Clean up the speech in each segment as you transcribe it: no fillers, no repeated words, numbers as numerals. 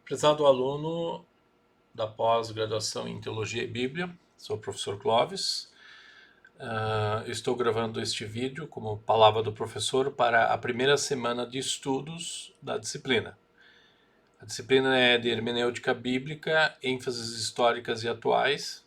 Prezado aluno da pós-graduação em Teologia e Bíblia, sou o professor Clóvis. Estou gravando este vídeo como palavra do professor para a primeira semana de estudos da disciplina. A disciplina é de Hermenêutica Bíblica, ênfases históricas e atuais,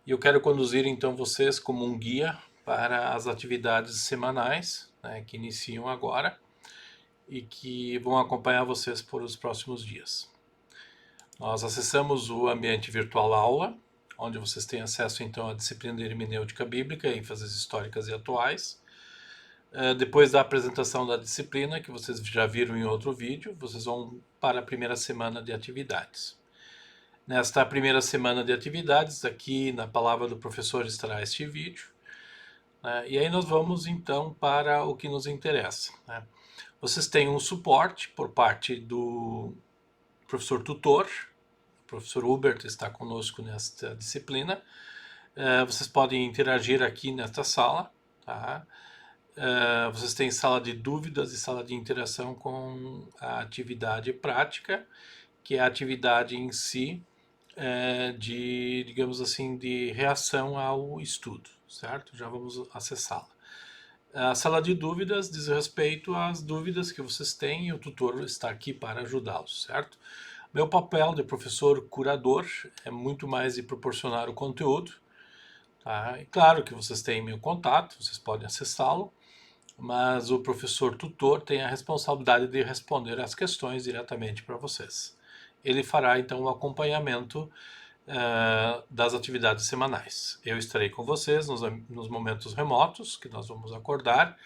e eu quero conduzir então vocês como um guia para as atividades semanais, que iniciam agora e que vão acompanhar vocês por os próximos dias. Nós acessamos o ambiente virtual aula, onde vocês têm acesso então à disciplina de hermenêutica bíblica, ênfases históricas e atuais. Depois da apresentação da disciplina, que vocês já viram em outro vídeo, vocês vão para a primeira semana de atividades. Nesta primeira semana de atividades, aqui na palavra do professor estará este vídeo. E aí nós vamos então para o que nos interessa. Vocês têm um suporte por parte do professor tutor. O professor Hubert está conosco nesta disciplina. Vocês podem interagir aqui nesta sala. Tá? Vocês têm sala de dúvidas e sala de interação com a atividade prática, que é a atividade em si de, digamos assim, de reação ao estudo, certo? Já vamos acessá-la. A sala de dúvidas diz respeito às dúvidas que vocês têm e o tutor está aqui para ajudá-los, certo? Meu papel de professor curador é muito mais de proporcionar o conteúdo. Tá? E claro que vocês têm meu contato, vocês podem acessá-lo, mas o professor tutor tem a responsabilidade de responder as questões diretamente para vocês. Ele fará então o acompanhamento das atividades semanais. Eu estarei com vocês nos momentos remotos, que nós vamos acordar,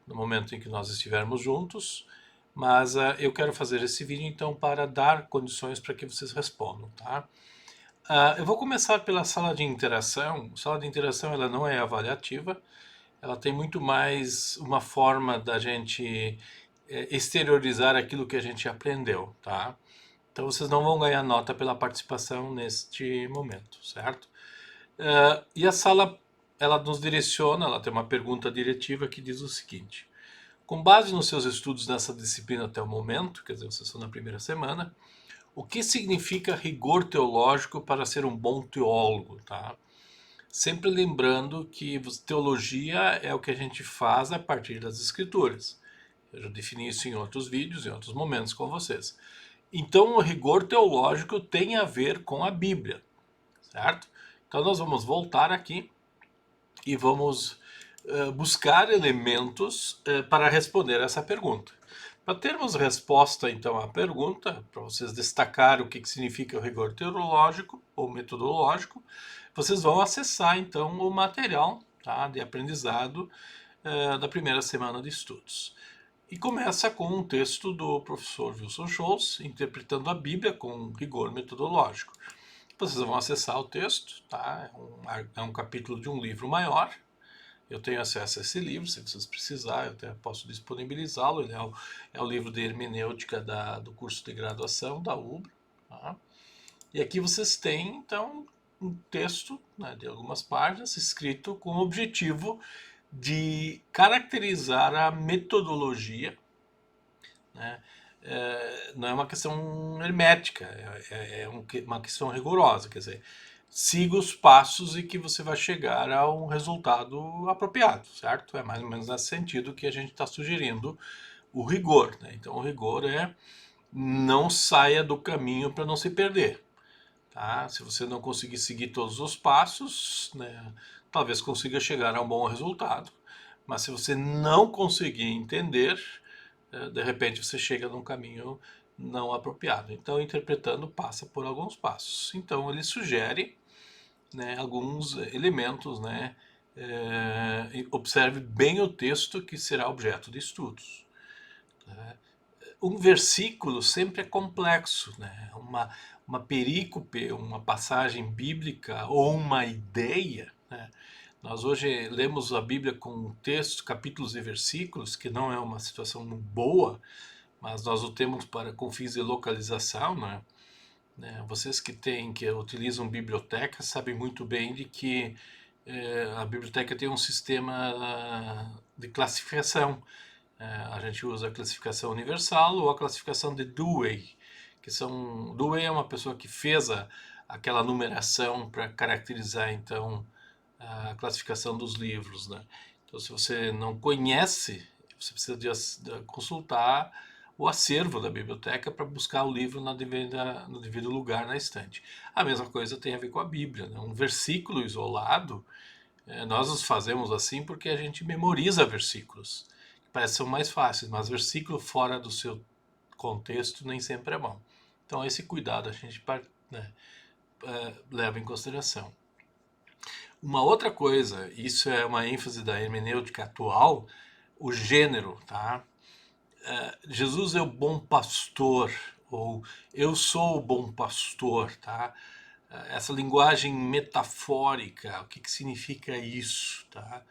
no momento em que nós estivermos juntos, mas eu quero fazer esse vídeo então para dar condições para que vocês respondam, tá? Eu vou começar pela sala de interação. A sala de interação ela não é avaliativa, ela tem muito mais uma forma da gente exteriorizar aquilo que a gente aprendeu, tá? Então vocês não vão ganhar nota pela participação neste momento, certo? E a sala ela nos direciona, ela tem uma pergunta diretiva que diz o seguinte: com base nos seus estudos nessa disciplina até o momento, quer dizer, vocês estão na primeira semana, o que significa rigor teológico para ser um bom teólogo, tá? Sempre lembrando que teologia é o que a gente faz a partir das escrituras. Eu já defini isso em outros vídeos, em outros momentos com vocês. Então, o rigor teológico tem a ver com a Bíblia, certo? Então, nós vamos voltar aqui e vamos buscar elementos para responder essa pergunta. Para termos resposta, então, à pergunta, para vocês destacar o que significa o rigor teológico ou metodológico, vocês vão acessar, então, o material, tá, de aprendizado da primeira semana de estudos. E começa com um texto do professor Wilson Scholz, interpretando a Bíblia com rigor metodológico. Vocês vão acessar o texto, tá? É um capítulo de um livro maior. Eu tenho acesso a esse livro, se vocês precisarem, eu até posso disponibilizá-lo. Ele é o livro de hermenêutica do curso de graduação da UBRA. Tá? E aqui vocês têm, então, um texto, né, de algumas páginas, escrito com o objetivo de caracterizar a metodologia, né? Não é uma questão hermética, uma questão rigorosa, quer dizer, siga os passos e que você vai chegar a um resultado apropriado, certo? É mais ou menos nesse sentido que a gente está sugerindo o rigor, né? Então o rigor é não saia do caminho para não se perder, tá? Se você não conseguir seguir todos os passos, né, talvez consiga chegar a um bom resultado, mas se você não conseguir entender, de repente você chega num caminho não apropriado. Então, interpretando passa por alguns passos. Então, ele sugere, né, alguns elementos, né, observe bem o texto que será objeto de estudos. Um versículo sempre é complexo, né? Uma perícope, uma passagem bíblica ou uma ideia, né? Nós hoje lemos a Bíblia com textos, capítulos e versículos, que não é uma situação boa, mas nós o temos com fins de localização, né? Vocês que utilizam biblioteca sabem muito bem de que a biblioteca tem um sistema de classificação. A gente usa a classificação universal ou a classificação de Dewey, que são... Dewey é uma pessoa que fez aquela numeração para caracterizar, então, a classificação dos livros, né? Então, se você não conhece, você precisa de consultar o acervo da biblioteca para buscar o livro no devido lugar na estante. A mesma coisa tem a ver com a Bíblia, né? Um versículo isolado, nós os fazemos assim porque a gente memoriza versículos, que parecem ser mais fáceis, mas versículo fora do seu contexto nem sempre é bom. Então, esse cuidado a gente, né, leva em consideração. Uma outra coisa, isso é uma ênfase da hermenêutica atual, o gênero, tá? Jesus é o bom pastor, ou eu sou o bom pastor, tá? Essa linguagem metafórica, o que significa isso, tá?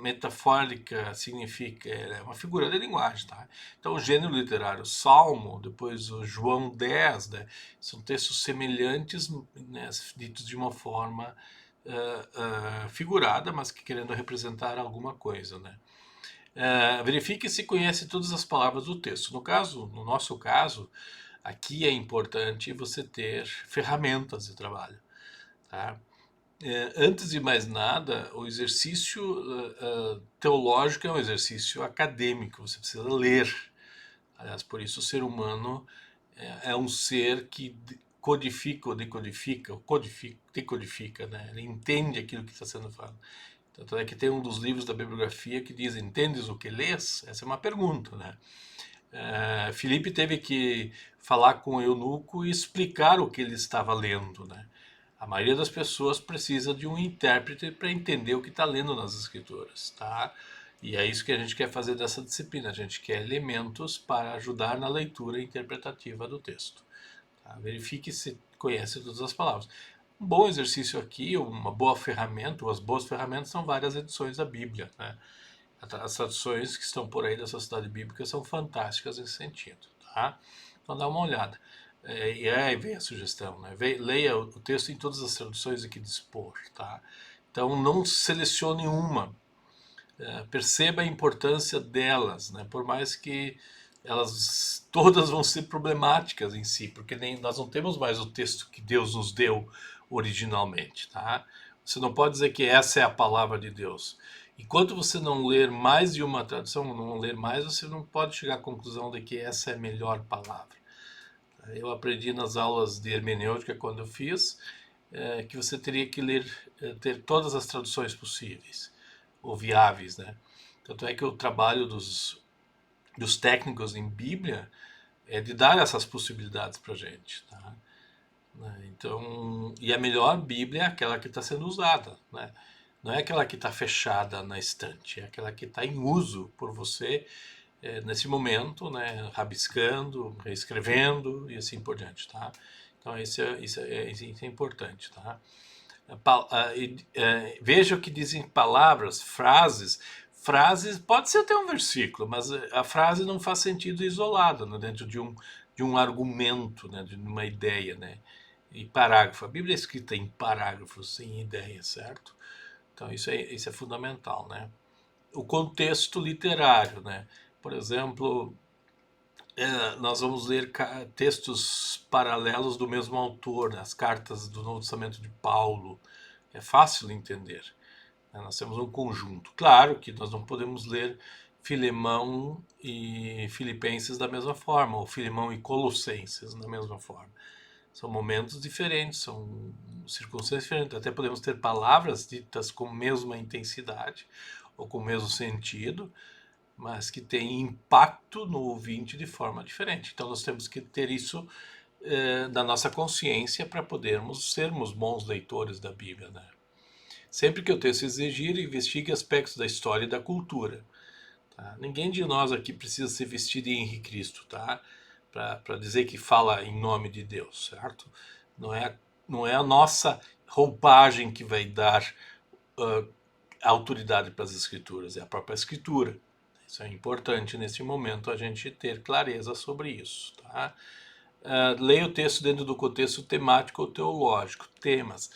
Metafórica significa, é uma figura de linguagem, tá? Então, o gênero literário, Salmo, depois o João 10, né? São textos semelhantes, né, ditos de uma forma figurada, mas que querendo representar alguma coisa, né? Verifique se conhece todas as palavras do texto. No nosso caso, aqui é importante você ter ferramentas de trabalho, tá? Antes de mais nada, o exercício teológico é um exercício acadêmico, você precisa ler. Aliás, por isso o ser humano é um ser que codifica ou decodifica, decodifica, né? Ele entende aquilo que está sendo falado. Tanto é que tem um dos livros da bibliografia que diz: entendes o que lês? Essa é uma pergunta, né? Filipe teve que falar com o eunuco e explicar o que ele estava lendo, né? A maioria das pessoas precisa de um intérprete para entender o que está lendo nas escrituras, tá? E é isso que a gente quer fazer dessa disciplina. A gente quer elementos para ajudar na leitura interpretativa do texto. Tá? Verifique se conhece todas as palavras. Um bom exercício aqui, uma boa ferramenta, as boas ferramentas são várias edições da Bíblia, né? As traduções que estão por aí da Sociedade Bíblica são fantásticas nesse sentido, tá? Então dá uma olhada. E aí vem a sugestão, né? Leia o texto em todas as traduções que dispor, tá? Então não selecione uma. Perceba a importância delas, né? Por mais que elas todas vão ser problemáticas em si, porque nós não temos mais o texto que Deus nos deu originalmente, tá? Você não pode dizer que essa é a palavra de Deus. Enquanto você não ler mais de uma tradução, não ler mais, você não pode chegar à conclusão de que essa é a melhor palavra. Eu aprendi nas aulas de hermenêutica, quando eu fiz, que você teria que ter todas as traduções possíveis, ou viáveis, né? Tanto é que o trabalho dos técnicos em Bíblia é de dar essas possibilidades para a gente, tá? Então, e a melhor Bíblia é aquela que está sendo usada, né? Não é aquela que está fechada na estante, é aquela que está em uso por você nesse momento, né? Rabiscando, reescrevendo e assim por diante, tá? Então, isso é importante, tá? Veja o que dizem palavras, frases. Frases pode ser até um versículo, mas a frase não faz sentido isolada, né, dentro de um argumento, né, de uma ideia, né? E parágrafo. A Bíblia é escrita em parágrafos, em ideias, certo? Então isso é fundamental, né? O contexto literário, né? Por exemplo, nós vamos ler textos paralelos do mesmo autor, né? As cartas do Novo Testamento de Paulo. É fácil entender. Nós temos um conjunto. Claro que nós não podemos ler Filemão e Filipenses da mesma forma, ou Filemão e Colossenses da mesma forma. São momentos diferentes, são circunstâncias diferentes. Até podemos ter palavras ditas com a mesma intensidade ou com o mesmo sentido, mas que têm impacto no ouvinte de forma diferente. Então nós temos que ter isso da nossa consciência para podermos sermos bons leitores da Bíblia, né? Sempre que o texto exigir, investigue aspectos da história e da cultura. Tá? Ninguém de nós aqui precisa ser vestido em Henrique Cristo, tá? Para dizer que fala em nome de Deus, certo? Não é a nossa roupagem que vai dar autoridade para as escrituras, é a própria escritura. Isso é importante nesse momento a gente ter clareza sobre isso, tá? Leia o texto dentro do contexto temático ou teológico, temas.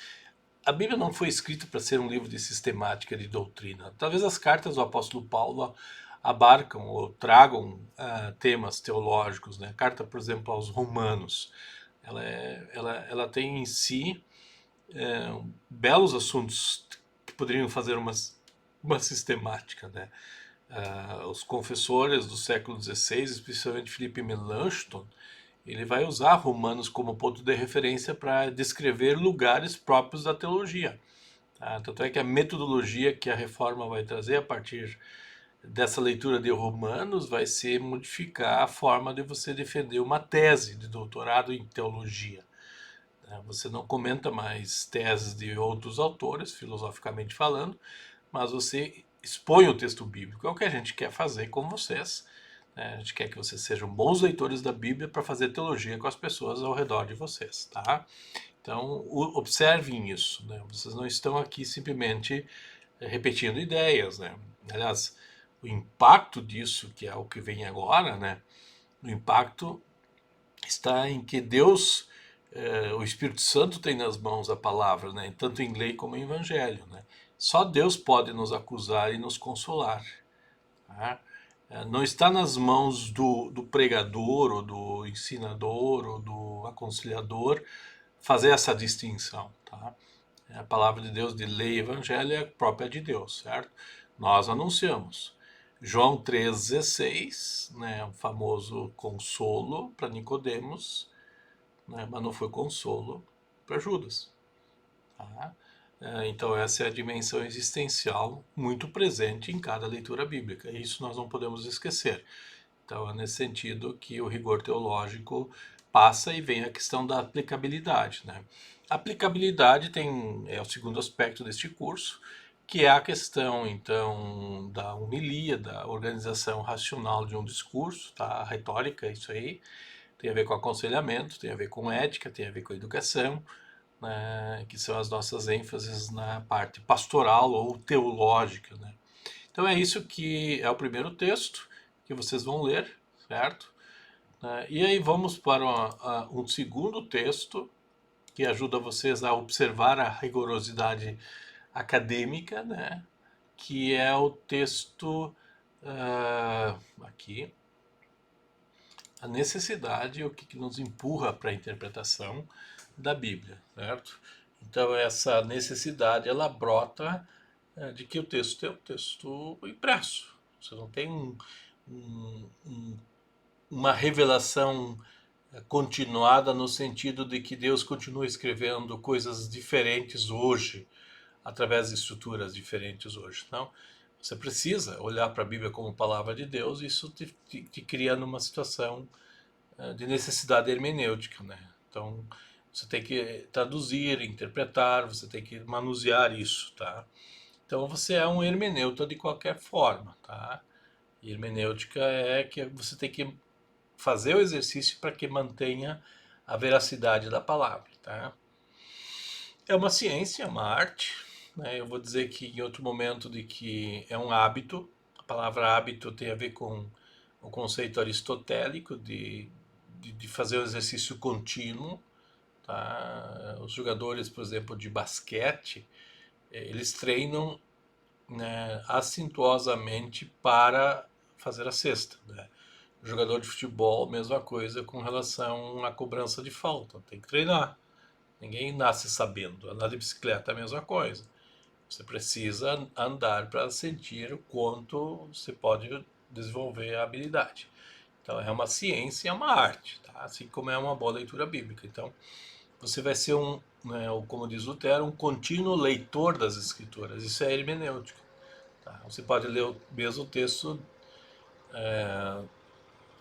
A Bíblia não foi escrita para ser um livro de sistemática, de doutrina. Talvez as cartas do apóstolo Paulo abarcam ou tragam temas teológicos, né? A carta, por exemplo, aos Romanos, ela tem em si belos assuntos que poderiam fazer uma sistemática, né? Os confessores do século XVI, especialmente Philippe Melanchthon, ele vai usar Romanos como ponto de referência para descrever lugares próprios da teologia. Tá? Tanto é que a metodologia que a reforma vai trazer a partir dessa leitura de Romanos vai ser modificar a forma de você defender uma tese de doutorado em teologia. Você não comenta mais teses de outros autores, filosoficamente falando, mas você expõe o texto bíblico. É o que a gente quer fazer com vocês. A gente quer que vocês sejam bons leitores da Bíblia para fazer teologia com as pessoas ao redor de vocês, tá? Então, observem isso, né? Vocês não estão aqui simplesmente repetindo ideias, né? Aliás, o impacto disso, que é o que vem agora, né? O impacto está em que Deus, o Espírito Santo tem nas mãos a palavra, né? Tanto em lei como em evangelho, né? Só Deus pode nos acusar e nos consolar. Tá? Não está nas mãos do pregador, ou do ensinador, ou do aconselhador fazer essa distinção. Tá? A palavra de Deus de lei e evangelho é própria de Deus, certo? Nós anunciamos. João 3,16, né, o famoso consolo para Nicodemos, né, mas não foi consolo para Judas. Tá? Então essa é a dimensão existencial muito presente em cada leitura bíblica. E isso nós não podemos esquecer. Então é nesse sentido que o rigor teológico passa e vem a questão da aplicabilidade. Né? A aplicabilidade é o segundo aspecto deste curso, que é a questão, então, da homilia, da organização racional de um discurso, tá? A retórica, isso aí, tem a ver com aconselhamento, tem a ver com ética, tem a ver com educação, né, que são as nossas ênfases na parte pastoral ou teológica. Né? Então é isso que é o primeiro texto que vocês vão ler, certo? E aí vamos para um segundo texto que ajuda vocês a observar a rigorosidade acadêmica, né? Que é o texto aqui, a necessidade, o que nos empurra para a interpretação da Bíblia, certo? Então essa necessidade ela brota de que o texto é um texto impresso. Você não tem uma revelação continuada no sentido de que Deus continua escrevendo coisas diferentes hoje, através de estruturas diferentes hoje. Não, você precisa olhar para a Bíblia como palavra de Deus e isso te cria numa situação de necessidade hermenêutica, né? Então, você tem que traduzir, interpretar, você tem que manusear isso, tá? Então, você é um hermeneuta de qualquer forma, tá? E hermenêutica é que você tem que fazer o exercício para que mantenha a veracidade da palavra, tá? É uma ciência, é uma arte, né? Eu vou dizer que em outro momento de que é um hábito. A palavra hábito tem a ver com o conceito aristotélico de fazer o exercício contínuo. Tá? Os jogadores, por exemplo, de basquete, eles treinam, né, assiduosamente para fazer a cesta. Né? O jogador de futebol, mesma coisa com relação à cobrança de falta. Tem que treinar. Ninguém nasce sabendo. Andar de bicicleta é a mesma coisa. Você precisa andar para sentir o quanto você pode desenvolver a habilidade. Então é uma ciência, é uma arte, tá? Assim como é uma boa leitura bíblica. Então você vai ser né, como diz Lutero, um contínuo leitor das escrituras. Isso é hermenêutica. Tá? Você pode ler o mesmo texto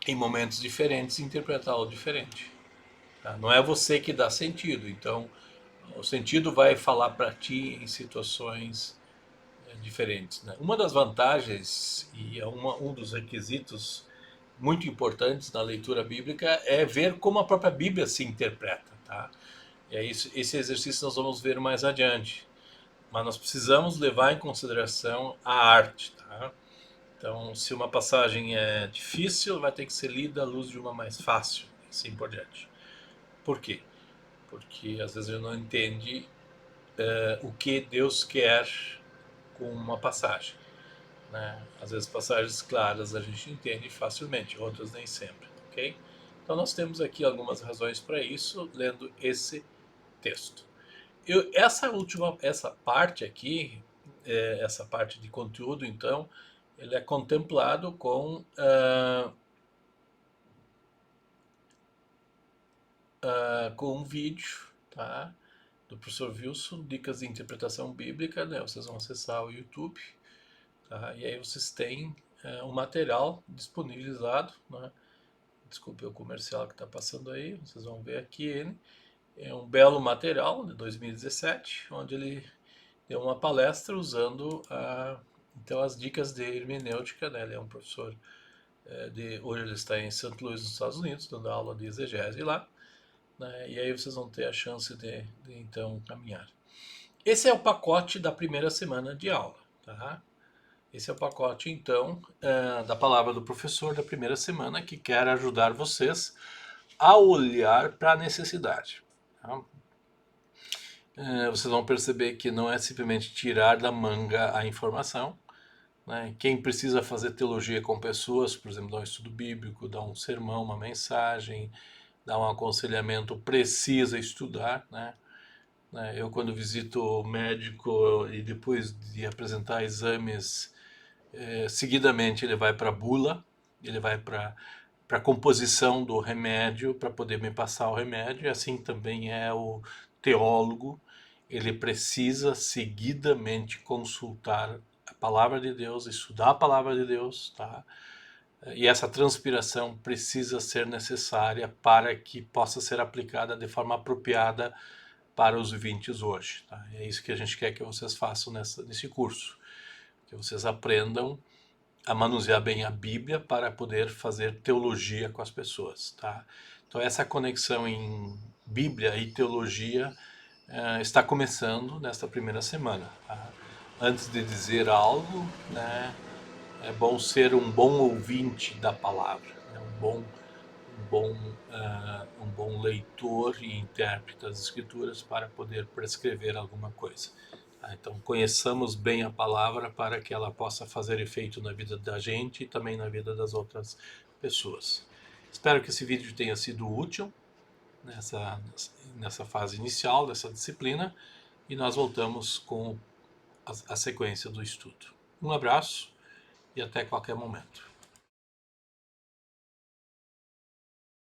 em momentos diferentes e interpretá-lo diferente. Tá? Não é você que dá sentido. Então o sentido vai falar para ti em situações diferentes. Né? Uma das vantagens e é um dos requisitos muito importantes na leitura bíblica é ver como a própria Bíblia se interpreta. Tá? E aí, esse exercício nós vamos ver mais adiante. Mas nós precisamos levar em consideração a arte. Tá? Então, se uma passagem é difícil, vai ter que ser lida à luz de uma mais fácil, assim por diante. Por quê? Porque às vezes eu não entende o que Deus quer com uma passagem. né? Às vezes passagens claras a gente entende facilmente, outras nem sempre, ok? Então nós temos aqui algumas razões para isso, lendo esse texto. Essa parte aqui, essa parte de conteúdo, então, ele é contemplado com um vídeo, tá? Do professor Wilson, dicas de interpretação bíblica, né? Vocês vão acessar o YouTube, tá? E aí vocês têm um material disponibilizado, né? Desculpe o comercial que está passando aí, vocês vão ver aqui ele. É um belo material de 2017, onde ele deu uma palestra usando então as dicas de hermenêutica, né? Ele é um professor hoje ele está em St. Louis, nos Estados Unidos, dando aula de exegese lá, né? E aí vocês vão ter a chance de então caminhar. Esse é o pacote da primeira semana de aula, tá? Esse é o pacote, então, da palavra do professor da primeira semana, que quer ajudar vocês a olhar para a necessidade. Tá? Vocês vão perceber que não é simplesmente tirar da manga a informação. Né? Quem precisa fazer teologia com pessoas, por exemplo, dar um estudo bíblico, dar um sermão, uma mensagem, dar um aconselhamento, precisa estudar. Né? Eu, quando visito o médico e depois de apresentar exames, seguidamente ele vai para a bula, ele vai para a composição do remédio para poder me passar o remédio, e assim também é o teólogo, ele precisa seguidamente consultar a palavra de Deus, estudar a palavra de Deus, tá? E essa transpiração precisa ser necessária para que possa ser aplicada de forma apropriada para os ouvintes hoje. Tá? É isso que a gente quer que vocês façam nesse curso, que vocês aprendam a manusear bem a Bíblia para poder fazer teologia com as pessoas, tá? Então essa conexão em Bíblia e teologia está começando nesta primeira semana. Tá? Antes de dizer algo, né, é bom ser um bom ouvinte da palavra, né, um bom leitor e intérprete das Escrituras para poder prescrever alguma coisa. Tá? Então, conheçamos bem a palavra para que ela possa fazer efeito na vida da gente e também na vida das outras pessoas. Espero que esse vídeo tenha sido útil nessa fase inicial dessa disciplina e nós voltamos com a sequência do estudo. Um abraço e até qualquer momento.